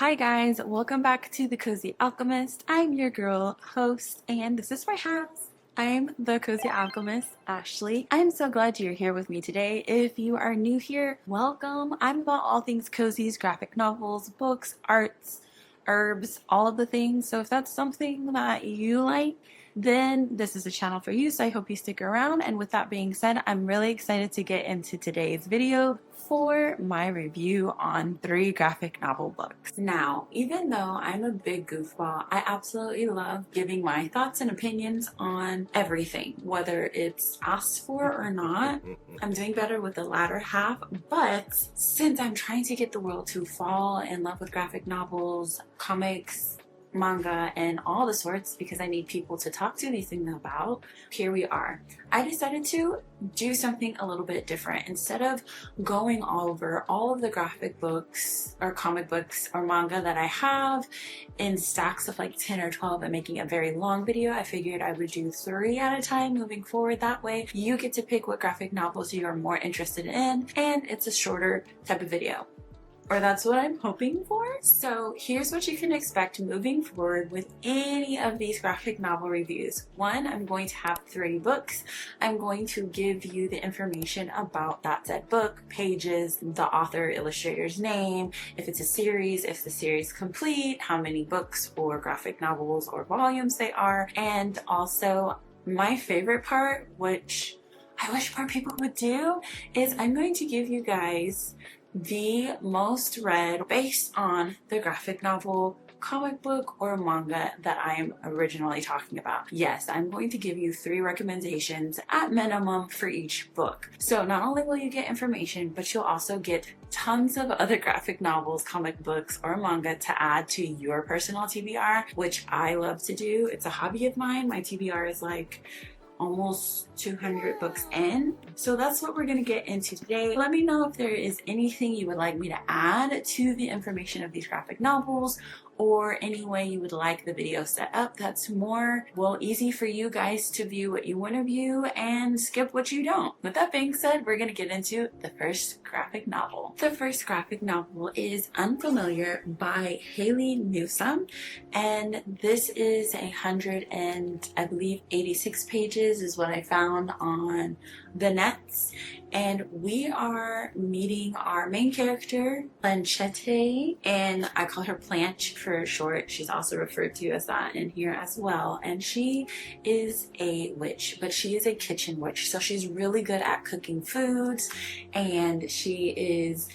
Hi guys, welcome back to the Cozy Alchemist. I'm your girl host and this is my house. I'm the Cozy Alchemist, Ashley. I'm so glad you're here with me today. If you are new here, welcome. I'm about all things cozies, graphic novels, books, arts, herbs, all of the things. So if that's something that you like, then this is a channel for you. So I hope you stick around. And with that being said, I'm really excited to get into today's video for my review on 3 graphic novel books. Now, even though I'm a big goofball, I absolutely love giving my thoughts and opinions on everything, whether it's asked for or not. I'm doing better with the latter half, but since I'm trying to get the world to fall in love with graphic novels, comics, manga, and all the sorts, because I need people to talk to these things about, here we are. I decided to do something a little bit different. Instead of going over all of the graphic books or comic books or manga that I have in stacks of like 10 or 12 and making a very long video, I figured I would do 3 at a time moving forward. That way you get to pick what graphic novels you are more interested in, and it's a shorter type of video. Or that's what I'm hoping for. So here's what you can expect moving forward with any of these graphic novel reviews. 1, I'm going to have 3 books. I'm going to give you the information about that said book, pages, the author, illustrator's name, if it's a series, if the series is complete, how many books or graphic novels or volumes they are, and also my favorite part, which I wish more people would do, is I'm going to give you guys the most read based on the graphic novel, comic book, or manga that I am originally talking about. Yes, I'm going to give you 3 recommendations at minimum for each book. So not only will you get information, but you'll also get tons of other graphic novels, comic books, or manga to add to your personal TBR, which I love to do. It's a hobby of mine. My TBR is like almost 200 books in. So that's what we're going to get into today. Let me know if there is anything you would like me to add to the information of these graphic novels, or any way you would like the video set up that's more, well, easy for you guys to view what you want to view and skip what you don't. With that being said, we're going to get into the first graphic novel. The first graphic novel is Unfamiliar by Haley Newsome, and this is 100 and I believe 86 pages is what I found on the nets, and we are meeting our main character, Planchette, and I call her Planch for short. She's also referred to as that in here as well, and she is a witch, but she is a kitchen witch, so she's really good at cooking foods, and she is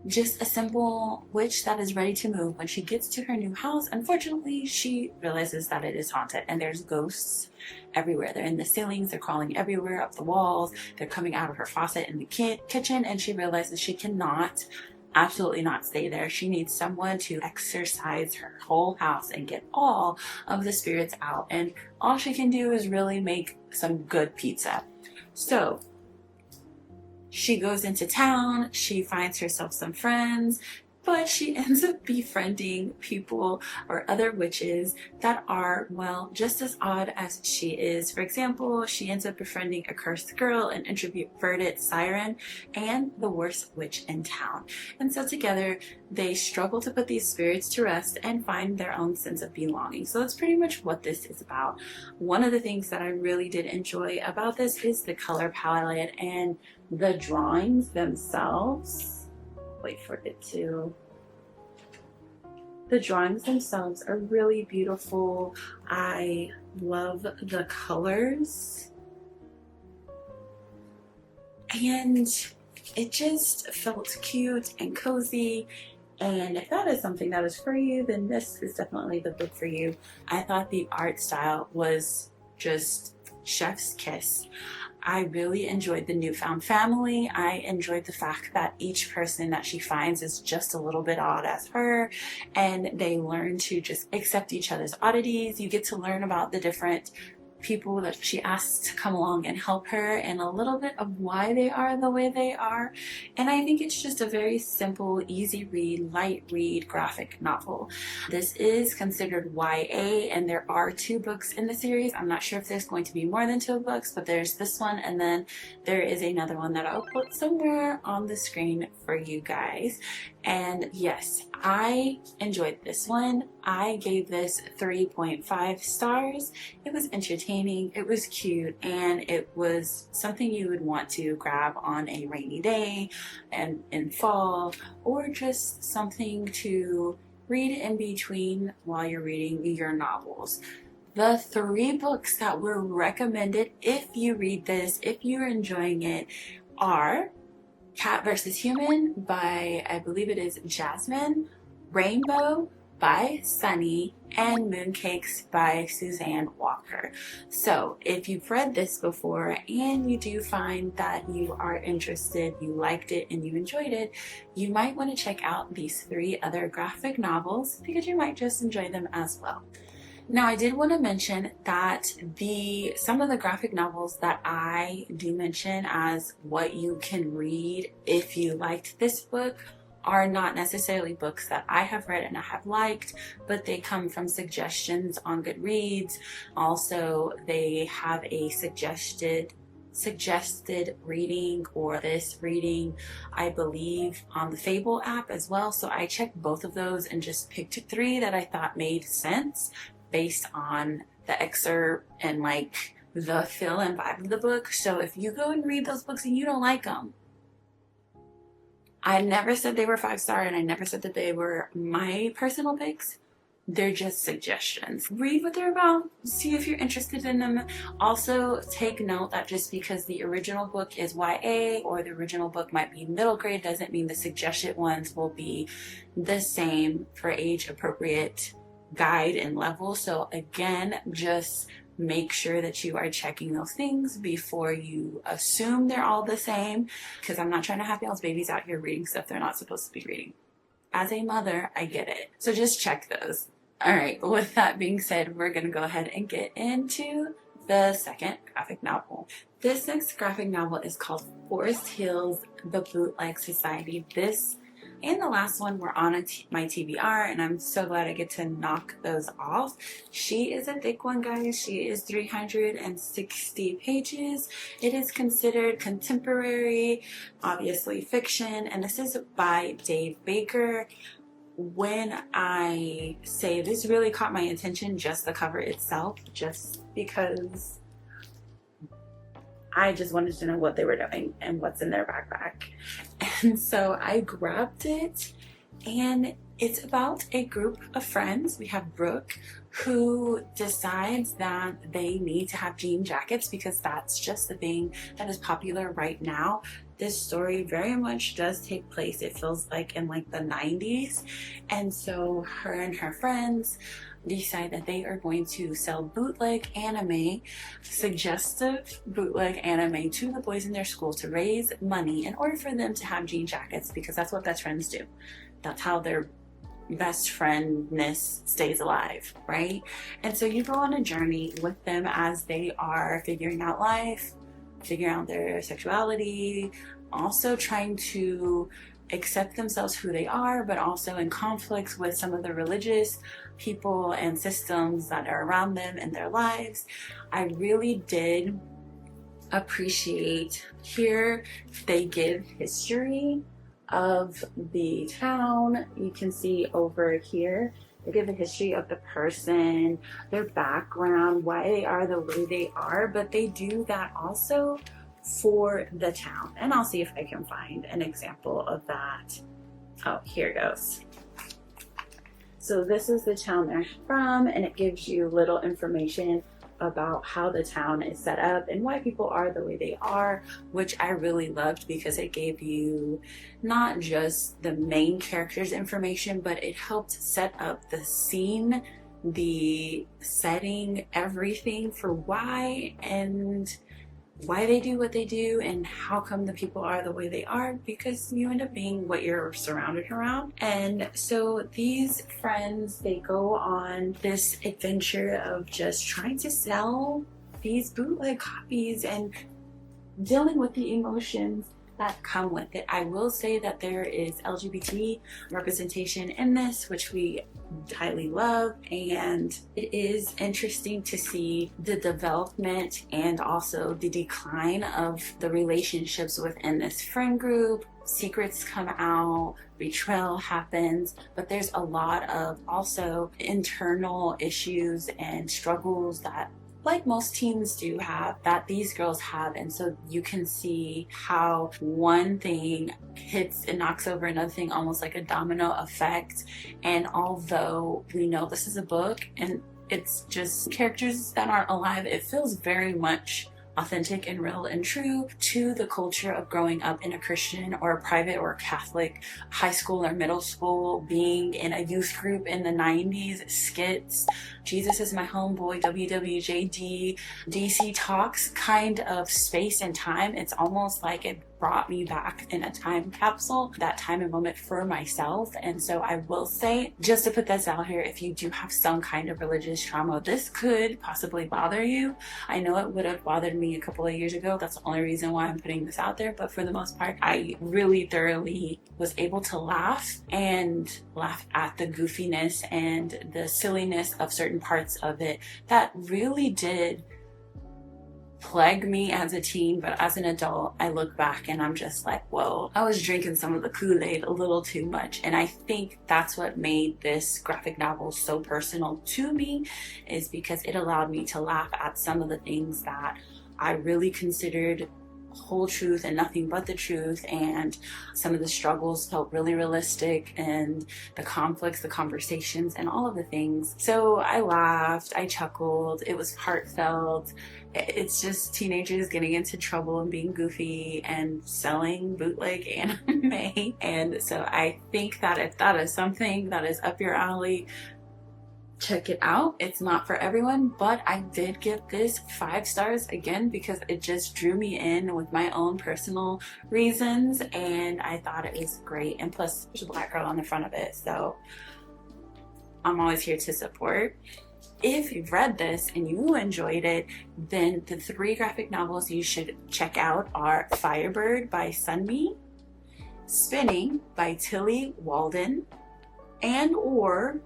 just a simple witch that is ready to move. When she gets to her new house, unfortunately, she realizes that it is haunted and there's ghosts everywhere. They're in the ceilings, they're crawling everywhere, up the walls, they're coming out of her faucet in the kitchen, and she realizes she cannot, absolutely not stay there. She needs someone to exorcise her whole house and get all of the spirits out, and all she can do is really make some good pizza. So she goes into town, she finds herself some friends, but she ends up befriending people or other witches that are, well, just as odd as she is. For example, she ends up befriending a cursed girl, an introverted siren, and the worst witch in town. And so together, they struggle to put these spirits to rest and find their own sense of belonging. So that's pretty much what this is about. One of the things that I really did enjoy about this is the color palette and the drawings themselves. Wait for it to. The drawings themselves are really beautiful. I love the colors. And it just felt cute and cozy. And if that is something that is for you, then this is definitely the book for you. I thought the art style was just chef's kiss. I really enjoyed the newfound family. I enjoyed the fact that each person that she finds is just a little bit odd as her, and they learn to just accept each other's oddities. You get to learn about the different people that she asks to come along and help her, and a little bit of why they are the way they are. And I think it's just a very simple, easy read, light read graphic novel. This is considered YA, and there are 2 books in the series. I'm not sure if there's going to be more than 2 books, but there's this one, and then there is another one that I'll put somewhere on the screen for you guys. And yes, I enjoyed this one. I gave this 3.5 stars. It was entertaining, it was cute, and it was something you would want to grab on a rainy day and in fall, or just something to read in between while you're reading your novels. The 3 books that were recommended if you read this, if you're enjoying it, are Cat vs. Human by, I believe it is Jasmine, Rainbow by Sunny, and Mooncakes by Suzanne Walker. So if you've read this before and you do find that you are interested, you liked it, and you enjoyed it, you might want to check out these 3 other graphic novels because you might just enjoy them as well. Now, I did want to mention that some of the graphic novels that I do mention as what you can read if you liked this book are not necessarily books that I have read and I have liked, but they come from suggestions on Goodreads. Also, they have a suggested reading or this reading, I believe, on the Fable app as well. So I checked both of those and just picked 3 that I thought made sense based on the excerpt and like the feel and vibe of the book. So if you go and read those books and you don't like them, I never said they were 5-star, and I never said that they were my personal picks. They're just suggestions. Read what they're about, see if you're interested in them. Also, take note that just because the original book is YA or the original book might be middle grade doesn't mean the suggested ones will be the same for age appropriate guide and level. So again, just make sure that you are checking those things before you assume they're all the same, because I'm not trying to have y'all's babies out here reading stuff they're not supposed to be reading. As a mother, I get it. So just check those. All right, with that being said, we're going to go ahead and get into the second graphic novel. This next graphic novel is called Forest Hills, The Bootleg Society. This and the last one were on my TBR, and I'm so glad I get to knock those off. She is a thick one, guys. She is 360 pages. It is considered contemporary, obviously fiction, and this is by Dave Baker. When I say this really caught my attention, just the cover itself, just because I just wanted to know what they were doing and what's in their backpack. And so I grabbed it, and it's about a group of friends. We have Brooke, who decides that they need to have jean jackets because that's just the thing that is popular right now. This story very much does take place, it feels like, in like the 90s. And so her and her friends decide that they are going to sell bootleg anime, suggestive bootleg anime, to the boys in their school to raise money in order for them to have jean jackets, because that's what best friends do. That's how their best friendness stays alive, right? And so you go on a journey with them as they are figuring out life, figuring out their sexuality, also trying to accept themselves who they are, but also in conflicts with some of the religious people and systems that are around them in their lives. I really did appreciate here they give history of the town. You can see over here they give a history of the person, their background, why they are the way they are, but they do that also for the town. And I'll see if I can find an example of that. Oh, here it goes. So this is the town they're from, and it gives you little information about how the town is set up and why people are the way they are, which I really loved because it gave you not just the main characters' information, but it helped set up the scene, the setting, everything for why they do what they do and how come the people are the way they are, because you end up being what you're surrounded around. And so these friends, they go on this adventure of just trying to sell these bootleg copies and dealing with the emotions that come with it. I will say that there is LGBT representation in this, which we highly love, and it is interesting to see the development and also the decline of the relationships within this friend group. secrets come out, betrayal happens, but there's a lot of also internal issues and struggles that, like most teens do have, that these girls have. And so you can see how one thing hits and knocks over another thing, almost like a domino effect. And although we know this is a book and it's just characters that aren't alive, it feels very much authentic and real and true to the culture of growing up in a Christian or a private or Catholic high school or middle school, being in a youth group in the 90s, skits, Jesus is my homeboy, WWJD, DC Talks kind of space and time. It's almost like it brought me back in a time capsule, that time and moment for myself. And so I will say, just to put this out here, if you do have some kind of religious trauma, this could possibly bother you. I know it would have bothered me a couple of years ago. That's the only reason why I'm putting this out there. But for the most part, I really thoroughly was able to laugh at the goofiness and the silliness of certain parts of it that really did plague me as a teen. But as an adult, I look back and I'm just like, whoa, I was drinking some of the Kool-Aid a little too much. And I think that's what made this graphic novel so personal to me, is because it allowed me to laugh at some of the things that I really considered whole truth and nothing but the truth, and some of the struggles felt really realistic, and the conflicts, the conversations, and all of the things. So I laughed, I chuckled, it was heartfelt. It's just teenagers getting into trouble and being goofy and selling bootleg anime. And so I think that if that is something that is up your alley, check it out. It's not for everyone, but I did give this 5 stars again because it just drew me in with my own personal reasons, and I thought it was great. And plus, there's a black girl on the front of it, so I'm always here to support. If you've read this and you enjoyed it, then the 3 graphic novels you should check out are Firebird by Sunmi, Spinning by Tilly Walden, and or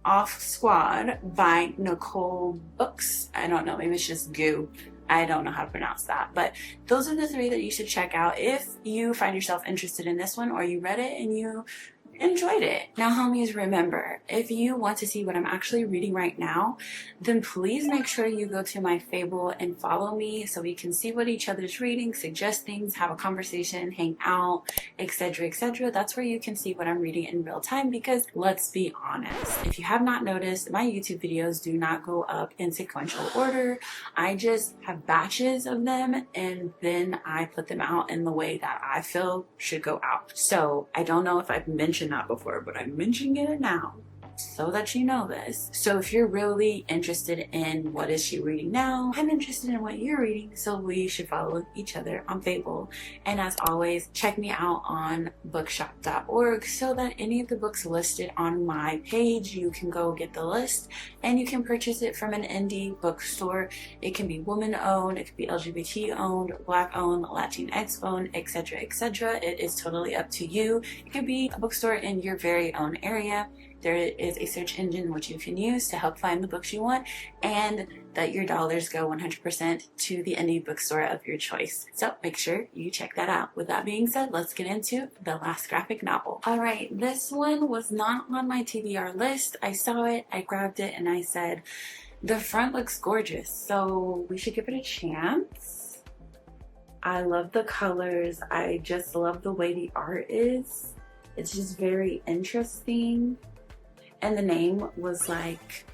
Off Squad by Nicole Books. I don't know, maybe it's just Goo. I don't know how to pronounce that, but those are the 3 that you should check out if you find yourself interested in this one, or you read it and you enjoyed it. Now, homies, remember, if you want to see what I'm actually reading right now, then please make sure you go to my Fable and follow me so we can see what each other's reading, suggest things, have a conversation, hang out, etc., etc. That's where you can see what I'm reading in real time, because let's be honest, if you have not noticed, my YouTube videos do not go up in sequential order. I just have batches of them and then I put them out in the way that I feel should go out. So I don't know if I've mentioned that before, but I'm mentioning it now so that you know this. So if you're really interested in what is she reading now, I'm interested in what you're reading, so we should follow each other on Fable. And as always, check me out on bookshop.org so that any of the books listed on my page, you can go get the list and you can purchase it from an indie bookstore. It can be woman owned, it could be LGBT owned, black owned, Latinx owned, etc., etc. It is totally up to you. It could be a bookstore in your very own area. There is a search engine which you can use to help find the books you want, and that your dollars go 100% to the indie bookstore of your choice. So make sure you check that out. With that being said, let's get into the last graphic novel. Alright, this one was not on my TBR list. I saw it, I grabbed it, and I said, the front looks gorgeous, so we should give it a chance. I love the colors. I just love the way the art is. It's just very interesting. And the name was like,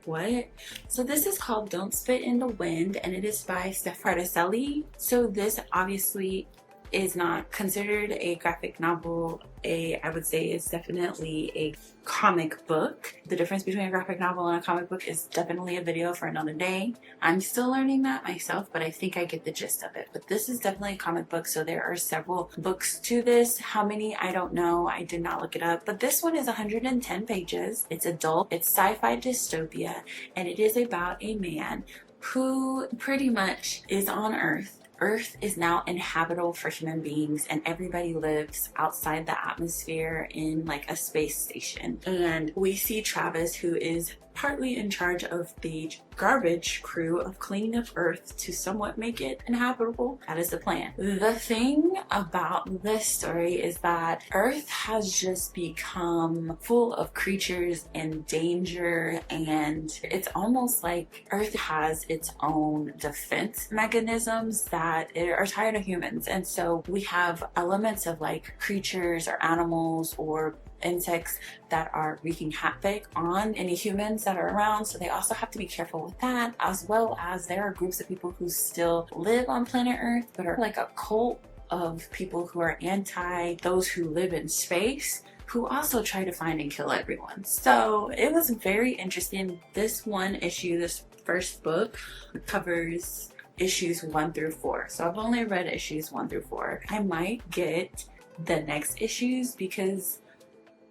what? So this is called Don't Spit in the Wind, and it is by Steph Cardacelli. So this obviously is not considered a graphic novel. I would say it's definitely a comic book. The difference between a graphic novel and a comic book is definitely a video for another day. I'm still learning that myself, but I think I get the gist of it. But this is definitely a comic book, so there are several books to this. How many? I don't know. I did not look it up. But this one is 110 pages. It's adult. It's sci-fi dystopia, and it is about a man who pretty much is on Earth. Earth is now inhabitable for human beings, and everybody lives outside the atmosphere in like a space station. And we see Travis, who is partly in charge of the garbage crew of cleaning up Earth to somewhat make it inhabitable. That is the plan. The thing about this story is that Earth has just become full of creatures in danger, and it's almost like Earth has its own defense mechanisms that are tired of humans. And so we have elements of like creatures or animals or insects that are wreaking havoc on any humans that are around, so they also have to be careful with that, as well as there are groups of people who still live on planet Earth but are like a cult of people who are anti those who live in space, who also try to find and kill everyone. So it was very interesting. This one issue, this first book, covers issues 1 through 4. So I've only read issues 1 through 4. I might get the next issues because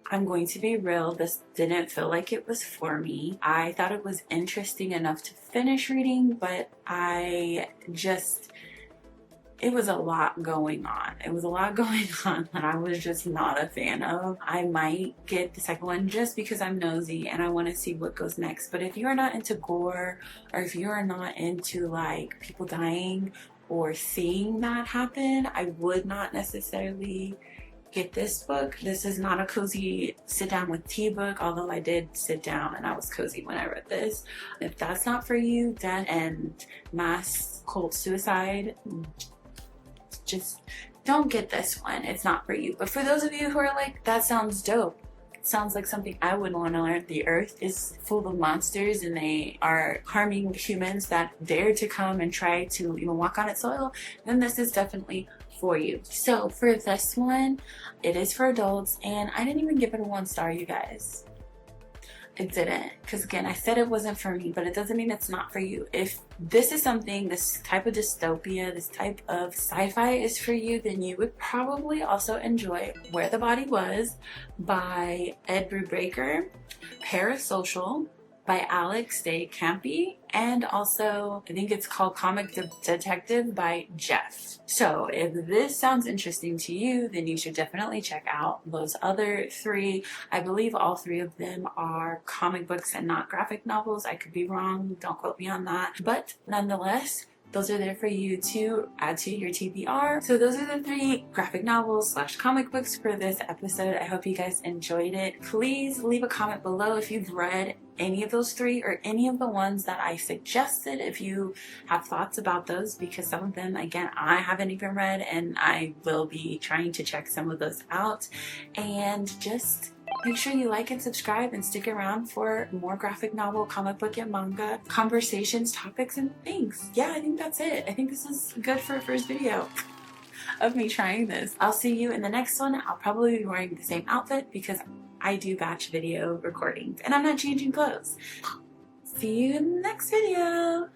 I'm going to be real, this didn't feel like it was for me. I thought it was interesting enough to finish reading, but it was a lot going on. It was a lot going on that I was just not a fan of. I might get the second one just because I'm nosy and I want to see what goes next. But if you are not into gore, or if you are not into like people dying or seeing that happen, I would not necessarily get this book. This is not a cozy sit down with tea book, although I did sit down and I was cozy when I read this. If that's not for you, death and mass cult suicide, just don't get this one. It's not for you. But for those of you who are like, that sounds dope, it sounds like something I would want to learn. The Earth is full of monsters and they are harming humans that dare to come and try to even walk on its soil, then this is definitely for you. So for this one, it is for adults, and I didn't even give it a 1 star, you guys. It didn't, because again, I said it wasn't for me, but it doesn't mean it's not for you. If this is something, this type of dystopia, this type of sci-fi is for you, then you would probably also enjoy Where the Body Was by Ed Brubaker, Parasocial by Alex de Campi, and also I think it's called Comic Detective by Jeff. So if this sounds interesting to you, then you should definitely check out those other 3. I believe all 3 of them are comic books and not graphic novels. I could be wrong, don't quote me on that. But nonetheless, those are there for you to add to your TBR. So those are the 3 graphic novels / comic books for this episode. I hope you guys enjoyed it. Please leave a comment below if you've read any of those 3 or any of the ones that I suggested, if you have thoughts about those, because some of them, again, I haven't even read, and I will be trying to check some of those out. And just make sure you like and subscribe and stick around for more graphic novel, comic book, and manga conversations, topics, and things. Yeah, I think that's it. I think this is good for a first video of me trying this. I'll see you in the next one. I'll probably be wearing the same outfit because I do batch video recordings and I'm not changing clothes. See you in the next video.